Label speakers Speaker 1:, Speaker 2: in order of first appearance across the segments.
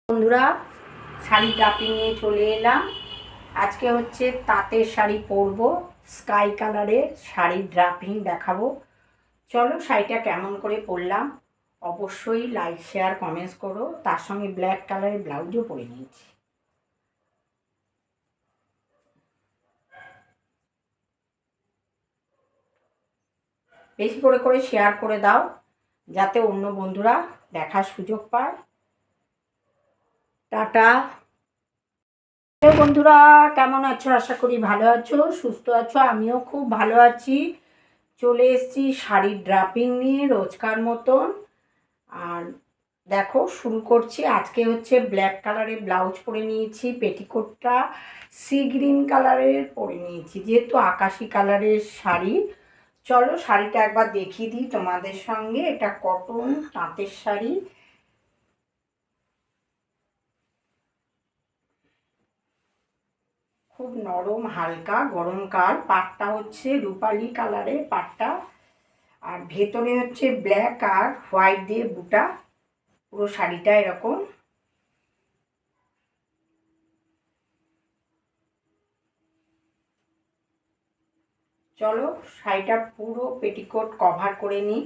Speaker 1: বন্ধুরা, শাড়ি ড্রাপিং নিয়ে চলে এলাম। আজকে হচ্ছে তাঁতের শাড়ি পরবো, স্কাই কালারের শাড়ি ড্রাপিং দেখাবো। চলো শাড়িটা কেমন করে পরলাম অবশ্যই লাইক শেয়ার কমেন্টস করো। তার সঙ্গে ব্ল্যাক কালারের ব্লাউজও পরে নিয়েছি। বেশি করে করে শেয়ার করে দাও যাতে অন্য বন্ধুরা দেখার সুযোগ পায়। টাটা। বন্ধুরা, কেমন আছো? আশা করি ভালো আছো, সুস্থ আছো। আমিও খুব ভালো আছি। চলে এসেছি শাড়ির ড্রাপিং নিয়ে রোজকার মতন। আর দেখো শুরু করছি। আজকে হচ্ছে ব্ল্যাক কালারের ব্লাউজ পরে নিয়েছি, পেটিকোটটা সি গ্রিন কালারের পরে নিয়েছি, যেহেতু আকাশি কালারের শাড়ি। চলো শাড়িটা একবার দেখিয়ে দিই তোমাদের সঙ্গে। এটা কটন তাঁতের শাড়ি। খুব নরম হালকা গরমকাল। পাটটা হচ্ছে রূপালি কালারের পাটটা, আর ভেতরে হচ্ছে ব্ল্যাক আর হোয়াইট দিয়ে বুটা। পুরো শাড়িটা এরকম। চলো শাড়িটা পুরো পেটিকোট কভার করে নিই।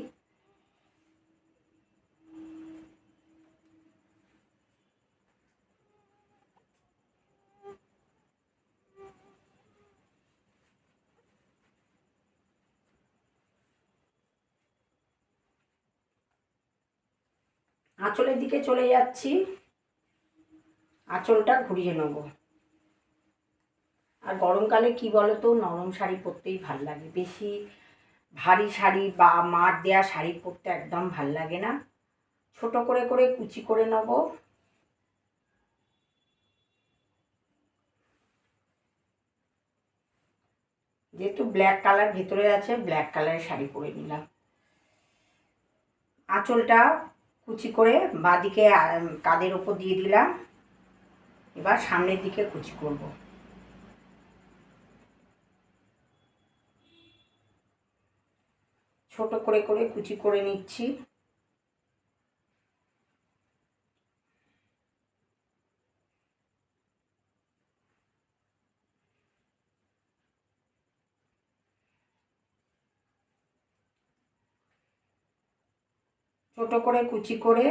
Speaker 1: আঁচলের দিকে চলে যাচ্ছি, আঁচলটা ঘুরিয়ে নেব। আর গরমকালে কি বলতো, নরম শাড়ি পরতেই ভাল লাগে। বেশি ভারী শাড়ি বা মার দেয়া শাড়ি পরতে একদম ভাল লাগে না। ছোট করে করে কুচি করে নেব। যেহেতু ব্ল্যাক কালার ভেতরে আছে, ব্ল্যাক কালারের শাড়ি পরে নিলাম। আঁচলটা কুচি করে বাঁদিকে কাঁধের ওপর দিয়ে দিলাম। এবার সামনের দিকে কুচি করব। ছোট করে করে কুচি করে নিচ্ছি। ছোট করে কুচি করে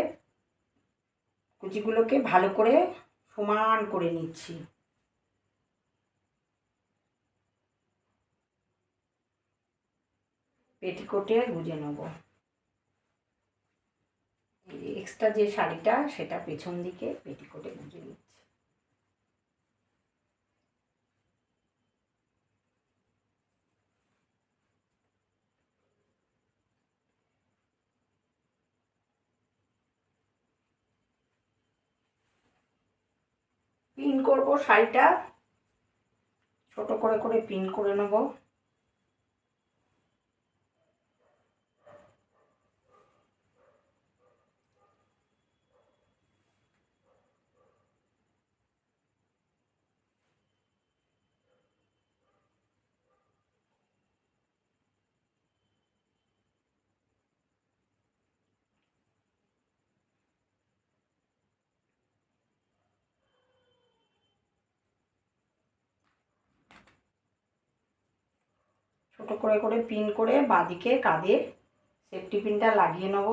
Speaker 1: কুচিগুলোকে ভালো করে সমান করে নিচ্ছি। পেটিকোটে গুজে নেব। এক্সট্রা যে শাড়িটা সেটা পেছন দিকে পেটিকোটে গুজে নিচ্ছি। পিন করব শাড়িটা, ছোট করে করে পিন করে নেব। ছোট করে করে পিন করে বাঁদিকে কাঁধে সেফটি পিনটা লাগিয়ে নেব।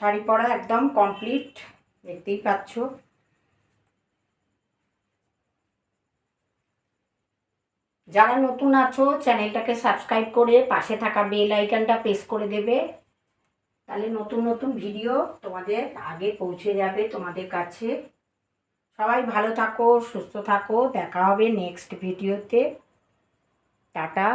Speaker 1: শাড়ি পরা একদম কমপ্লিট, দেখতেই পাচ্ছ। যারা নতুন আছো চ্যানেলটাকে সাবস্ক্রাইব করে পাশে থাকা বেল আইকনটা প্রেস করে দেবে, তাহলে নতুন নতুন ভিডিও তোমাদের আগে পৌঁছে যাবে তোমাদের কাছে। সবাই ভালো থাকো, সুস্থ থাকো। দেখা হবে নেক্সট ভিডিওতে। টাটা।